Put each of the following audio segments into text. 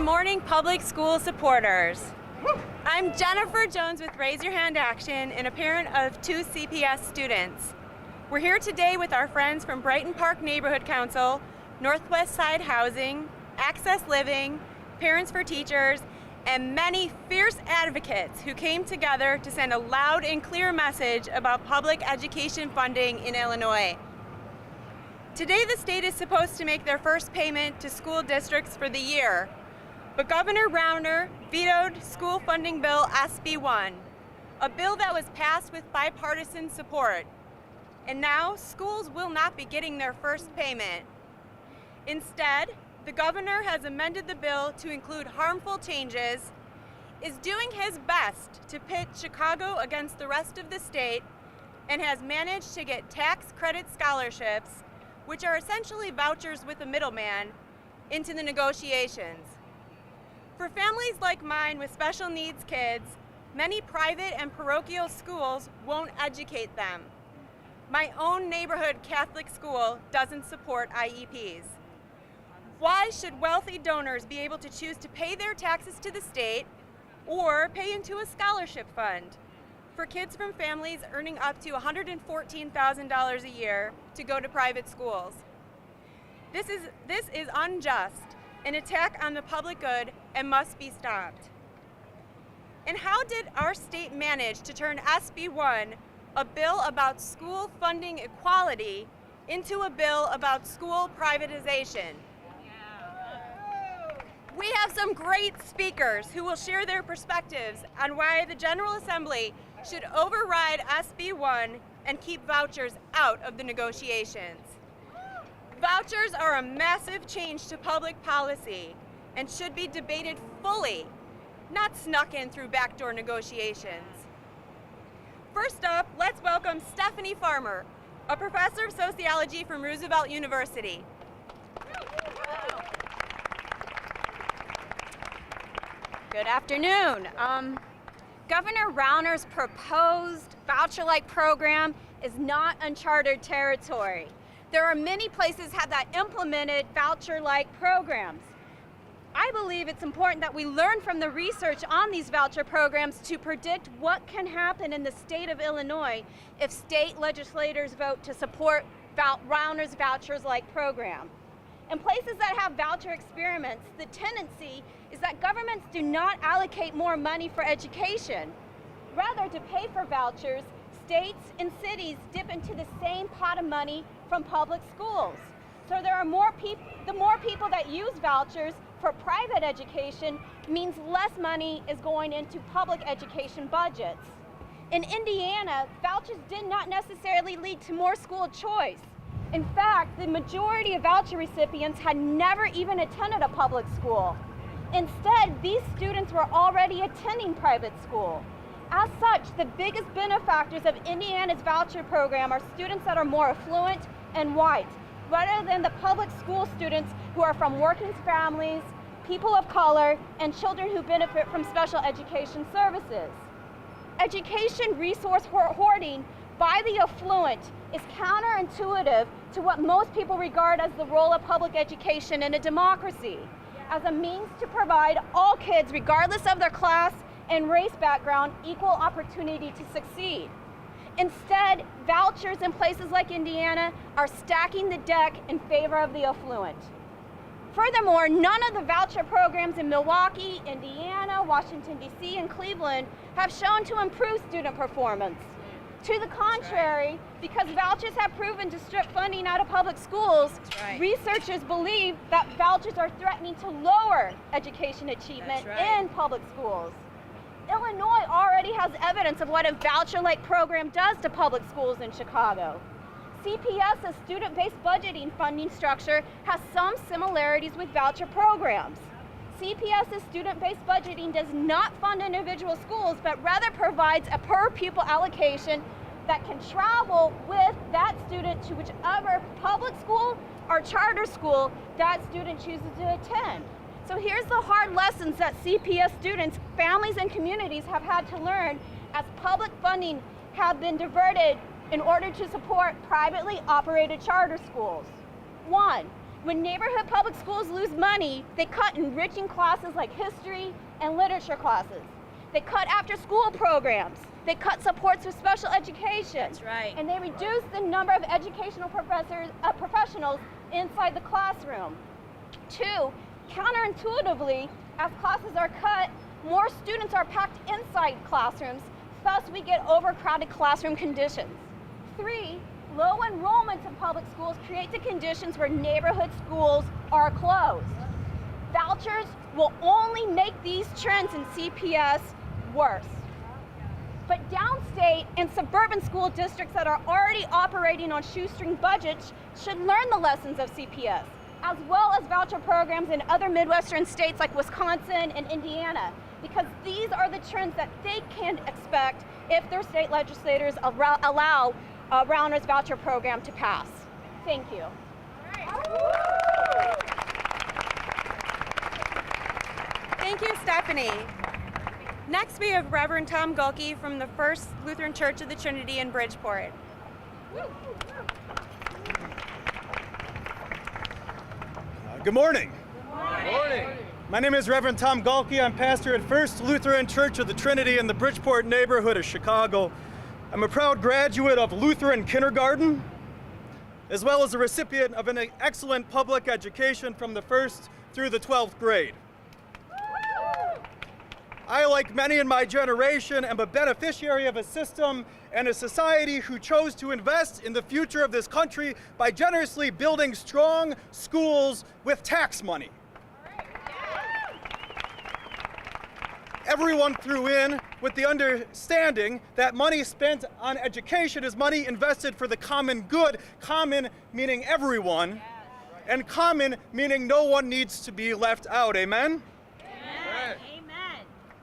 morning, public school supporters. I'm Jennifer Jones with Raise Your Hand Action and a parent of 2 CPS students. We're here today with our friends from Brighton Park Neighborhood Council, Northwest Side Housing, Access Living, Parents for Teachers, and many fierce advocates who came together to send a loud and clear message about public education funding in Illinois. Today, the state is supposed to make their first payment to school districts for the year, but Governor Rauner vetoed school funding bill SB 1, a bill that was passed with bipartisan support. And now, schools will not be getting their first payment. Instead, the governor has amended the bill to include harmful changes, is doing his best to pit Chicago against the rest of the state, and has managed to get tax credit scholarships, which are essentially vouchers with a middleman, into the negotiations. For families like mine with special needs kids, many private and parochial schools won't educate them. My own neighborhood Catholic school doesn't support IEPs. Why should wealthy donors be able to choose to pay their taxes to the state or pay into a scholarship fund for kids from families earning up to $114,000 a year to go to private schools? This is unjust, an attack on the public good, and must be stopped. And how did our state manage to turn SB 1, a bill about school funding equality, into a bill about school privatization? We have some great speakers who will share their perspectives on why the General Assembly should override SB 1 and keep vouchers out of the negotiations. Vouchers are a massive change to public policy and should be debated fully, not snuck in through backdoor negotiations. First up, let's welcome Stephanie Farmer, a professor of sociology from Roosevelt University. Good afternoon. Governor Rauner's proposed voucher-like program is not uncharted territory. There are many places that implemented voucher-like programs. I believe it's important that we learn from the research on these voucher programs to predict what can happen in the state of Illinois if state legislators vote to support Rauner's vouchers-like program. In places that have voucher experiments, the tendency is that governments do not allocate more money for education. Rather, to pay for vouchers, states and cities dip into the same pot of money from public schools. So the more people that use vouchers for private education means less money is going into public education budgets. In Indiana, vouchers did not necessarily lead to more school choice. In fact, the majority of voucher recipients had never even attended a public school. Instead, these students were already attending private school. As such, the biggest benefactors of Indiana's voucher program are students that are more affluent and white, rather than the public school students who are from working families, people of color, and children who benefit from special education services. Education resource hoarding by the affluent is counterintuitive to what most people regard as the role of public education in a democracy, as a means to provide all kids, regardless of their class and race background, equal opportunity to succeed. Instead, vouchers in places like Indiana are stacking the deck in favor of the affluent. Furthermore, none of the voucher programs in Milwaukee, Indiana, Washington, D.C., and Cleveland have shown to improve student performance. To the contrary, because vouchers have proven to strip funding out of public schools, researchers believe that vouchers are threatening to lower education achievement in public schools. Illinois already has evidence of what a voucher-like program does to public schools in Chicago. CPS's student-based budgeting funding structure has some similarities with voucher programs. CPS's student-based budgeting does not fund individual schools, but rather provides a per-pupil allocation that can travel with that student to whichever public school or charter school that student chooses to attend. So here's the hard lessons that CPS students, families, and communities have had to learn as public funding have been diverted in order to support privately operated charter schools. 1, When neighborhood public schools lose money, they cut enriching classes like history and literature classes. They cut after-school programs. They cut supports for special education. That's right. And they reduce the number of educational professionals inside the classroom. 2, counterintuitively, as classes are cut, more students are packed inside classrooms, thus we get overcrowded classroom conditions. 3, low enrollment in public schools create the conditions where neighborhood schools are closed. Vouchers will only make these trends in CPS worse. But downstate and suburban school districts that are already operating on shoestring budgets should learn the lessons of CPS, as well as voucher programs in other Midwestern states like Wisconsin and Indiana, because these are the trends that they can expect if their state legislators allow Rauner's voucher program to pass. Thank you. Thank you, Stephanie. Next, we have Reverend Tom Gaulke from the First Lutheran Church of the Trinity in Bridgeport. Good morning. Good morning. My name is Reverend Tom Gaulke. I'm pastor at First Lutheran Church of the Trinity in the Bridgeport neighborhood of Chicago. I'm a proud graduate of Lutheran kindergarten, as well as a recipient of an excellent public education from the 1st through the 12th grade. I, like many in my generation, am a beneficiary of a system and a society who chose to invest in the future of this country by generously building strong schools with tax money. Everyone threw in with the understanding that money spent on education is money invested for the common good, common meaning everyone, and common meaning no one needs to be left out. Amen? Amen.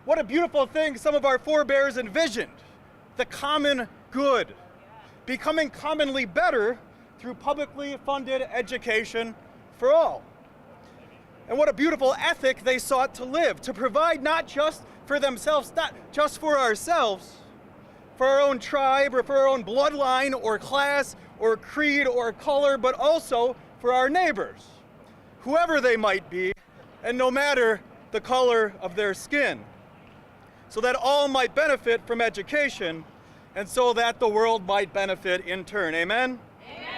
What a beautiful thing some of our forebears envisioned. The common good. Becoming commonly better through publicly funded education for all. And what a beautiful ethic they sought to live, to provide not just for themselves, not just for ourselves, for our own tribe or for our own bloodline or class or creed or color, but also for our neighbors, whoever they might be, and no matter the color of their skin, so that all might benefit from education, and so that the world might benefit in turn. Amen? Amen.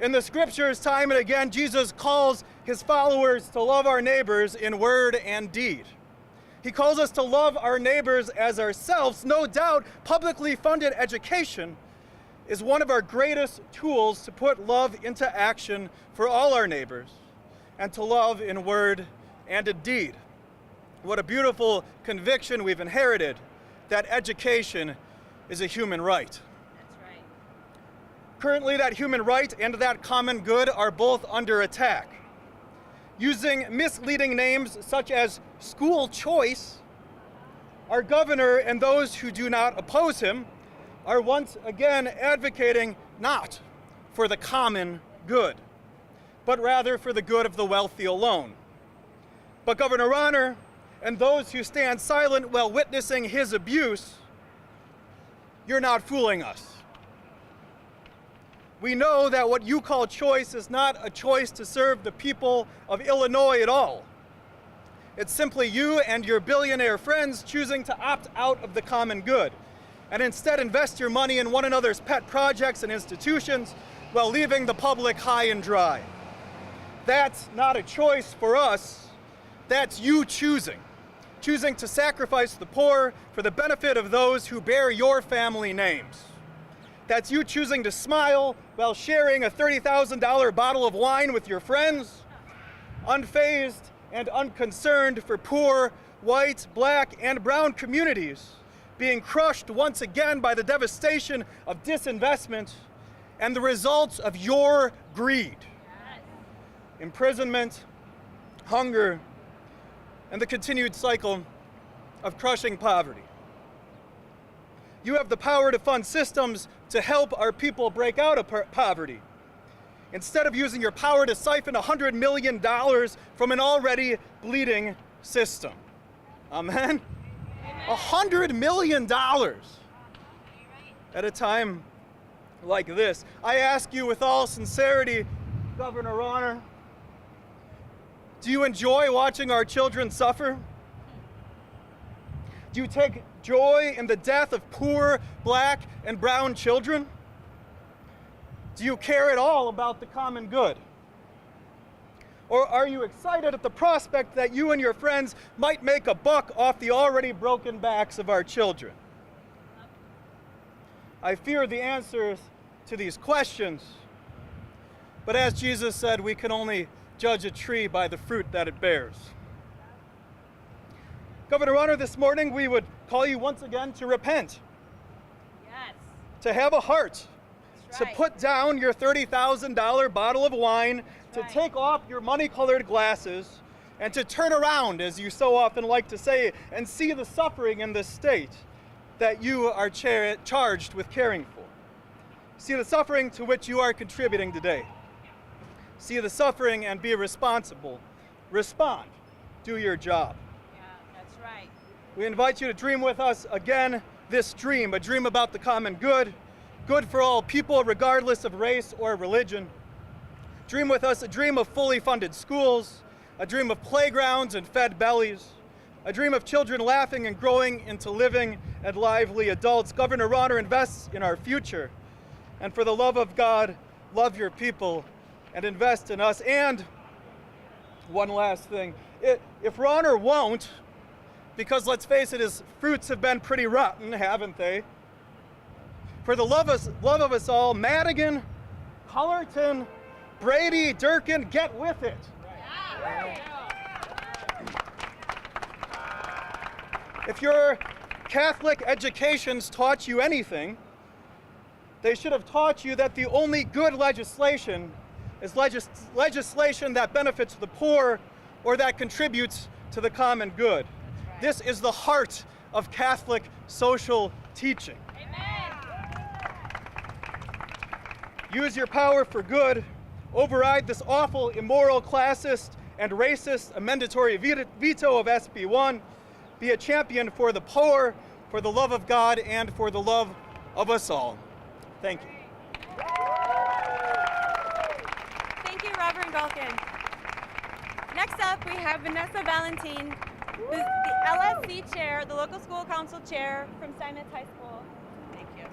In the scriptures, time and again, Jesus calls his followers to love our neighbors in word and deed. He calls us to love our neighbors as ourselves. No doubt, publicly funded education is one of our greatest tools to put love into action for all our neighbors, and to love in word and in deed. What a beautiful conviction we've inherited, that education is a human right. That's right. Currently, that human right and that common good are both under attack. Using misleading names such as school choice, our governor and those who do not oppose him are once again advocating not for the common good, but rather for the good of the wealthy alone. But Governor Rauner and those who stand silent while witnessing his abuse, you're not fooling us. We know that what you call choice is not a choice to serve the people of Illinois at all. It's simply you and your billionaire friends choosing to opt out of the common good and instead invest your money in one another's pet projects and institutions while leaving the public high and dry. That's not a choice for us. That's you choosing to sacrifice the poor for the benefit of those who bear your family names. That's you choosing to smile while sharing a $30,000 bottle of wine with your friends, unfazed and unconcerned for poor, white, black, and brown communities being crushed once again by the devastation of disinvestment and the results of your greed. Imprisonment, hunger, and the continued cycle of crushing poverty. You have the power to fund systems to help our people break out of poverty, instead of using your power to siphon $100 million from an already bleeding system. Amen? $100 million at a time like this. I ask you with all sincerity, Governor Rauner, Do you enjoy watching our children suffer? Do you take joy in the death of poor black and brown children? Do you care at all about the common good? Or are you excited at the prospect that you and your friends might make a buck off the already broken backs of our children? I fear the answers to these questions, but as Jesus said, we can only judge a tree by the fruit that it bears. Governor Rauner, this morning we would call you once again to repent. Yes. To have a heart. That's To right. put down your $30,000 bottle of wine, That's to right. take off your money-colored glasses, and to turn around, as you so often like to say, and see the suffering in this state that you are charged with caring for. See the suffering to which you are contributing today. See the suffering and be responsible. Respond. Do your job. Yeah, that's right. We invite you to dream with us again this dream, a dream about the common good, good for all people regardless of race or religion. Dream with us a dream of fully funded schools, a dream of playgrounds and fed bellies, a dream of children laughing and growing into living and lively adults. Governor Rauner invests in our future. And for the love of God, love your people and invest in us. And one last thing, if Rauner won't, because let's face it, his fruits have been pretty rotten, haven't they? For the love of us all, Madigan, Cullerton, Brady, Durkin, get with it. If your Catholic education's taught you anything, they should have taught you that the only good legislation is legislation that benefits the poor or that contributes to the common good. Right. This is the heart of Catholic social teaching. Amen. Use your power for good. Override this awful, immoral, classist, and racist amendatory veto of SB 1. Be a champion for the poor, for the love of God, and for the love of us all. Thank you. Thank you, Reverend Gaulke. Next up, we have Vanessa Valentin, who's the LSC chair, the local school council chair from Steinmetz High School. Thank you.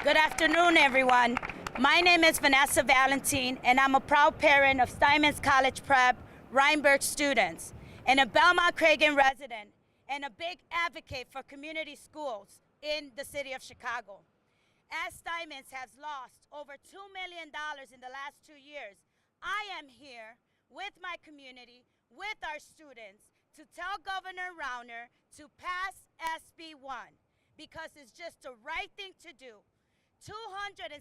Good afternoon, everyone. My name is Vanessa Valentin, and I'm a proud parent of Steinmetz College Prep Rheinberg students, and a Belmont-Cragen resident, and a big advocate for community schools in the city of Chicago. As Steinmetz has lost over $2 million in the last 2 years, I am here with my community, with our students, to tell Governor Rauner to pass SB 1, because it's just the right thing to do. 268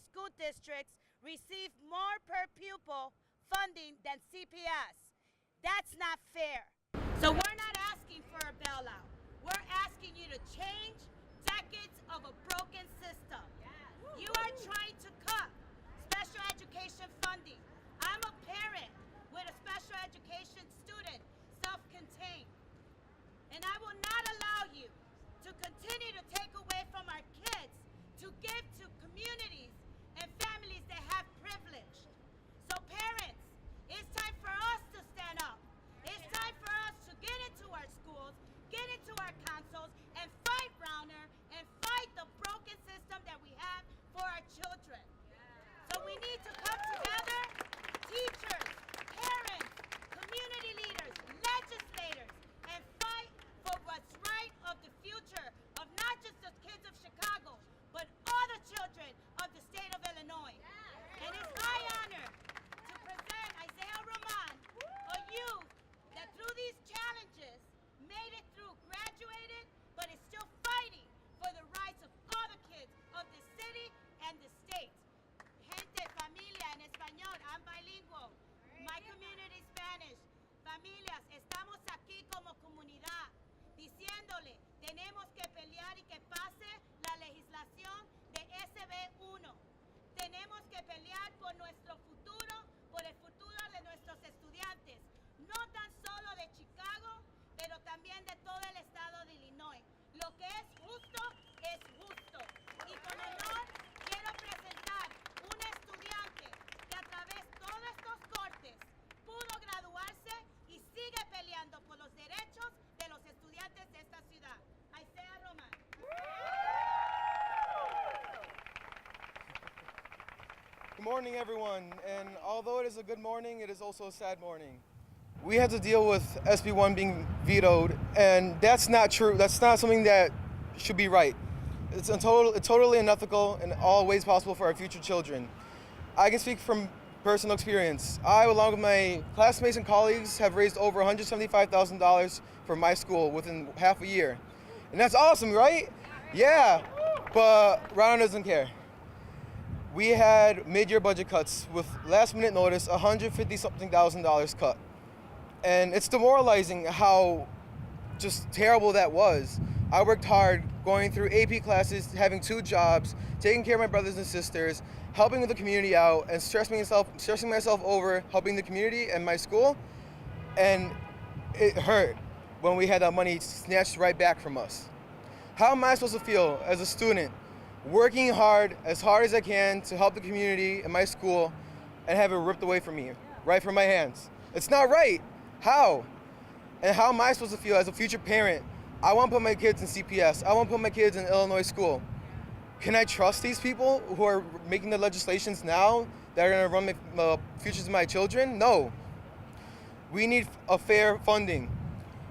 school districts receive more per pupil funding than CPS. That's not fair. So we're not asking for a bailout. We're asking you to change decades of a broken system. You are trying to cut special education funding. I'm a parent with a special education student, self-contained. And I will not allow you to continue to take away from our kids to give to communities and families that have privilege. So parents, it's time for us to stand up. It's time for us to get into our schools, get into our councils, and fight Rauner and fight the broken system that we have for our children. So we need to come together, teachers, parents, community leaders, legislators, and fight for what's right of the future of not just the kids of Chicago, but all the children of the state of Illinois. And it's my honor to present Isaiah Roman, a youth that through these challenges made it through, graduated, but is still fighting for the rights of all the kids of the city and the state. Gente, familia, en español, I'm bilingual. My community Spanish. Familias, estamos aquí como comunidad, diciéndole, tenemos que pelear y que pase la legislación de SB 1. Tenemos que pelear por nuestro futuro, por el futuro de nuestros estudiantes, no tan solo de Chicago, pero también de todo el estado de Illinois. Lo que es justo es justo. Y con honor quiero presentar un estudiante que a través de todos estos cortes morning, everyone. And although it is a good morning, it is also a sad morning. We had to deal with SB1 being vetoed, and that's not true. That's not something that should be right. It's totally unethical in all ways possible for our future children. I can speak from personal experience. I, along with my classmates and colleagues, have raised over $175,000 for my school within half a year. And that's awesome, right? Yeah, but Ron doesn't care. We had mid-year budget cuts with last-minute notice, $150-something thousand cut. And it's demoralizing how just terrible that was. I worked hard going through AP classes, having 2 jobs, taking care of my brothers and sisters, helping with the community out, and stressing myself over helping the community and my school. And it hurt when we had that money snatched right back from us. How am I supposed to feel as a student working hard as I can to help the community and my school and have it ripped away from me, right from my hands? It's not right. How? And how am I supposed to feel as a future parent? I want to put my kids in CPS. I want to put my kids in Illinois school. Can I trust these people who are making the legislations now that are going to run the futures of my children? No. We need a fair funding.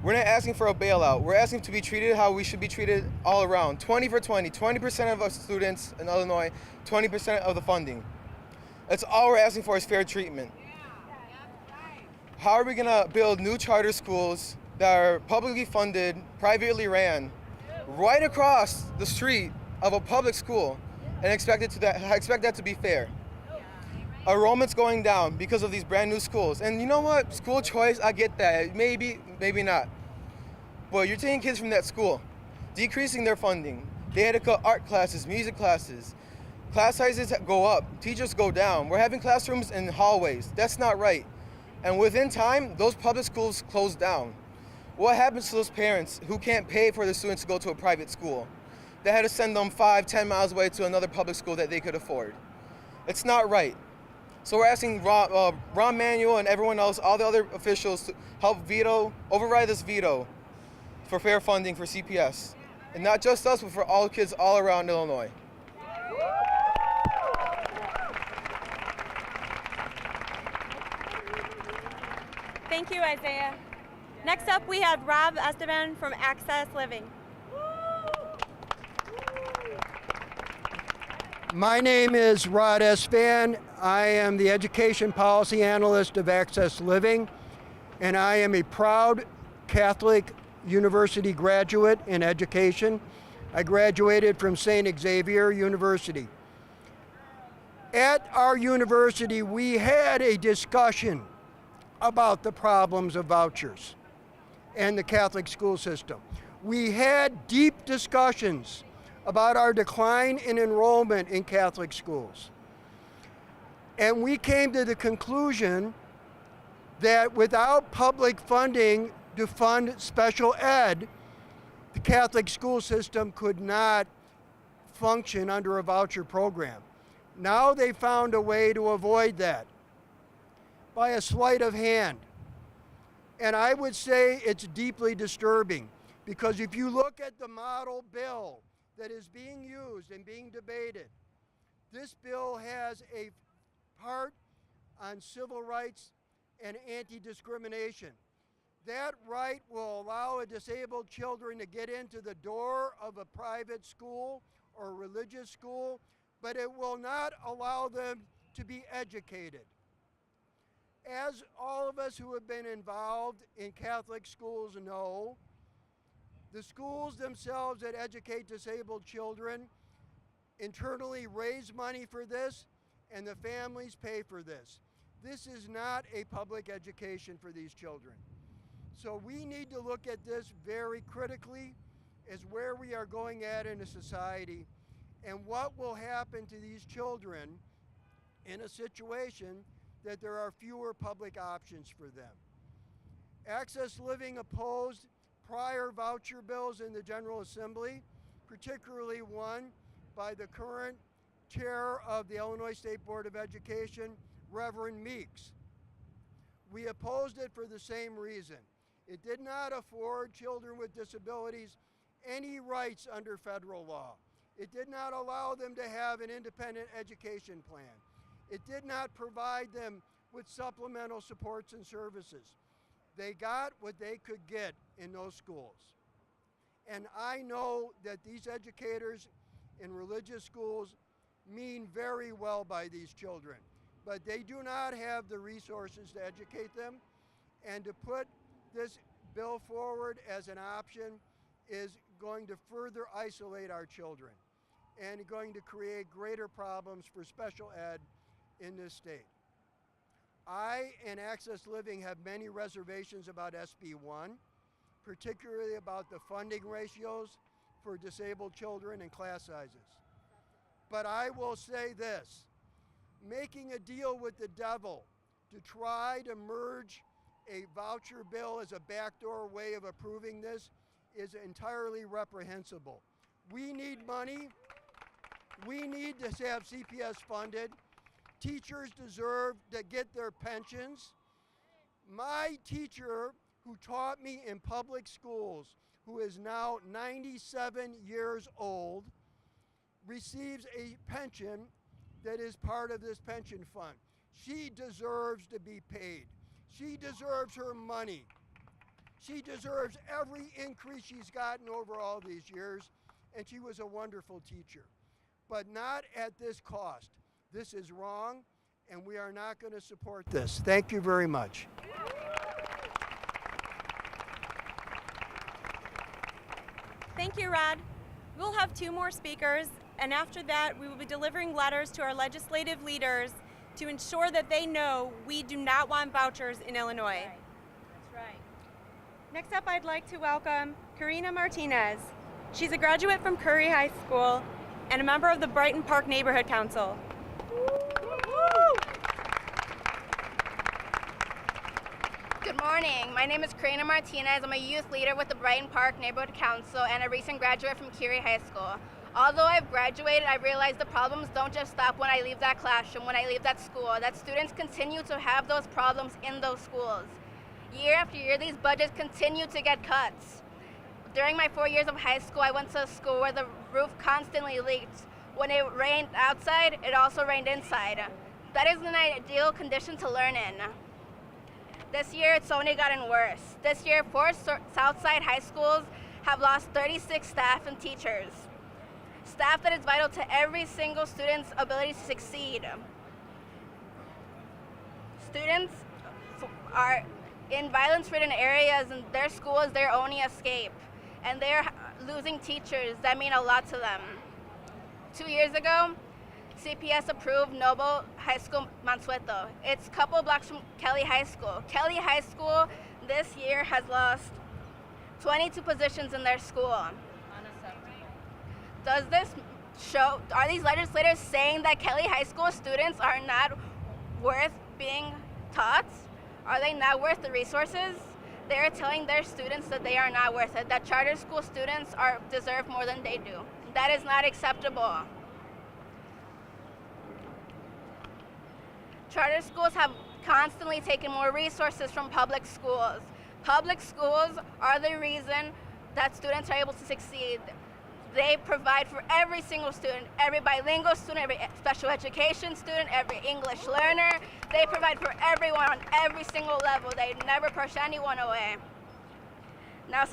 We're not asking for a bailout. We're asking to be treated how we should be treated all around. 20 for 20. 20% of our students in Illinois, 20% of the funding. That's all we're asking for is fair treatment. How are we going to build new charter schools that are publicly funded, privately ran, right across the street of a public school and expect that to be fair? Enrollment's going down because of these brand new schools. And you know what? School choice, I get that. Maybe not. But you're taking kids from that school, decreasing their funding. They had to cut art classes, music classes. Class sizes go up, teachers go down. We're having classrooms in hallways. That's not right. And within time, those public schools close down. What happens to those parents who can't pay for their students to go to a private school? They had to send them 5-10 miles away to another public school that they could afford. It's not right. So we're asking Ron Manuel and everyone else, all the other officials, to help override this veto for fair funding for CPS. And not just us, but for all kids all around Illinois. Thank you, Isaiah. Next up, we have Rob Estevan from Access Living. My name is Rod Estevan. I am the Education Policy Analyst of Access Living, and I am a proud Catholic University graduate in education. I graduated from St. Xavier University. At our university, we had a discussion about the problems of vouchers and the Catholic school system. We had deep discussions about our decline in enrollment in Catholic schools. And we came to the conclusion that without public funding to fund special ed, the Catholic school system could not function under a voucher program. Now they found a way to avoid that by a sleight of hand. And I would say it's deeply disturbing, because if you look at the model bill that is being used and being debated, this bill has a part on civil rights and anti-discrimination. That right will allow a disabled children to get into the door of a private school or religious school, but it will not allow them to be educated. As all of us who have been involved in Catholic schools know, the schools themselves that educate disabled children internally raise money for this, and the families pay for this. This is not a public education for these children. So we need to look at this very critically as where we are going at in a society and what will happen to these children in a situation that there are fewer public options for them. Access Living opposed prior voucher bills in the General Assembly, particularly one by the current chair of the Illinois State Board of Education, Reverend Meeks. We opposed it for the same reason. It did not afford children with disabilities any rights under federal law. It did not allow them to have an independent education plan. It did not provide them with supplemental supports and services. They got what they could get in those schools. And I know that these educators in religious schools mean very well by these children, but they do not have the resources to educate them, and to put this bill forward as an option is going to further isolate our children and going to create greater problems for special ed in this state. I and Access Living have many reservations about SB 1, particularly about the funding ratios for disabled children and class sizes. But I will say this, making a deal with the devil to try to merge a voucher bill as a backdoor way of approving this is entirely reprehensible. We need money. We need to have CPS funded. Teachers deserve to get their pensions. My teacher who taught me in public schools, who is now 97 years old, receives a pension that is part of this pension fund. She deserves to be paid. She deserves her money. She deserves every increase she's gotten over all these years, and she was a wonderful teacher. But not at this cost. This is wrong, and we are not going to support this. Thank you very much. Thank you, Rod. We'll have 2 more speakers, and after that, we will be delivering letters to our legislative leaders to ensure that they know we do not want vouchers in Illinois. Right. That's right. Next up, I'd like to welcome Karina Martinez. She's a graduate from Curry High School and a member of the Brighton Park Neighborhood Council. Good morning. My name is Karina Martinez. I'm a youth leader with the Brighton Park Neighborhood Council and a recent graduate from Curie High School. Although I've graduated, I realize the problems don't just stop when I leave that classroom, when I leave that school, that students continue to have those problems in those schools. Year after year, these budgets continue to get cuts. During my 4 years of high school, I went to a school where the roof constantly leaked. When it rained outside, it also rained inside. That is an ideal condition to learn in. This year, it's only gotten worse. This year, 4 Southside high schools have lost 36 staff and teachers. Staff that is vital to every single student's ability to succeed. Students are in violence-ridden areas, and their school is their only escape. And they're losing teachers that mean a lot to them. 2 years ago, CPS approved Noble High School Mansueto. It's a couple blocks from Kelly High School. Kelly High School this year has lost 22 positions in their school. Does this show, are these legislators saying that Kelly High School students are not worth being taught? Are they not worth the resources? They're telling their students that they are not worth it, that charter school students deserve more than they do. That is not acceptable. Charter schools have constantly taken more resources from public schools. Public schools are the reason that students are able to succeed. They provide for every single student, every bilingual student, every special education student, every English learner. They provide for everyone on every single level. They never push anyone away. Now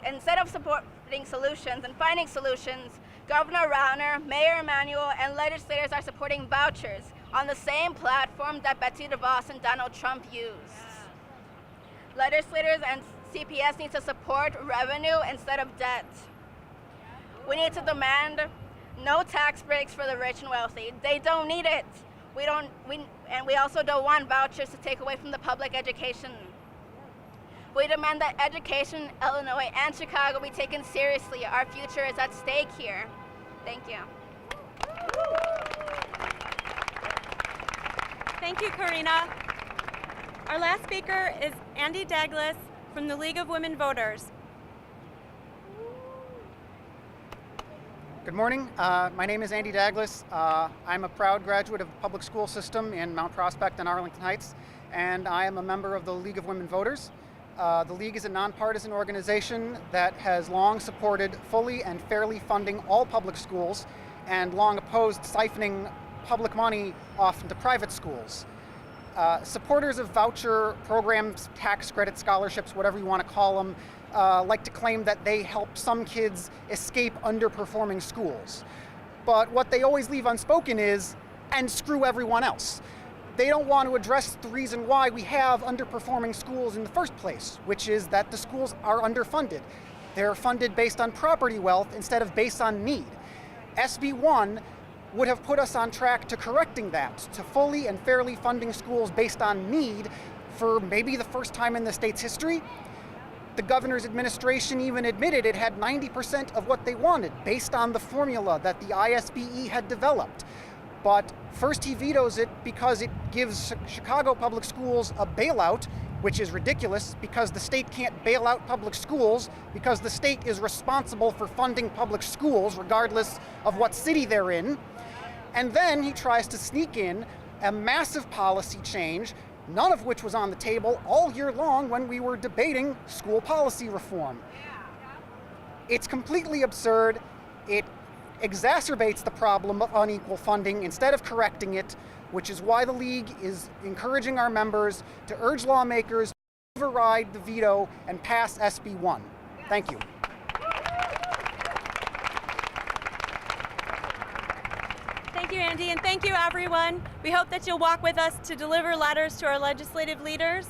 instead of supporting solutions and finding solutions, Governor Rauner, Mayor Emanuel, and legislators are supporting vouchers on the same platform that Betsy DeVos and Donald Trump used. Legislators and CPS need to support revenue instead of debt. We need to demand no tax breaks for the rich and wealthy. They don't need it. And we also don't want vouchers to take away from the public education. We demand that education in Illinois and Chicago be taken seriously. Our future is at stake here. Thank you. Thank you, Karina. Our last speaker is Andy Douglas from the League of Women Voters. Good morning. My name is Andy Douglas. I'm a proud graduate of the public school system in Mount Prospect and Arlington Heights, and I am a member of the League of Women Voters. The League is a nonpartisan organization that has long supported fully and fairly funding all public schools and long opposed siphoning public money off into private schools. Supporters of voucher programs, tax credit scholarships, whatever you want to call them, like to claim that they help some kids escape underperforming schools. But what they always leave unspoken is, and screw everyone else. They don't want to address the reason why we have underperforming schools in the first place, which is that the schools are underfunded. They're funded based on property wealth instead of based on need. SB 1 would have put us on track to correcting that, to fully and fairly funding schools based on need for maybe the first time in the state's history. The governor's administration even admitted it had 90% of what they wanted based on the formula that the ISBE had developed. But first he vetoes it because it gives Chicago public schools a bailout, which is ridiculous because the state can't bail out public schools because the state is responsible for funding public schools regardless of what city they're in. And then he tries to sneak in a massive policy change, none of which was on the table all year long when we were debating school policy reform. It's completely absurd. It exacerbates the problem of unequal funding instead of correcting it, which is why the League is encouraging our members to urge lawmakers to override the veto and pass SB 1. Thank you. Thank you, Andy, and thank you, everyone. We hope that you'll walk with us to deliver letters to our legislative leaders.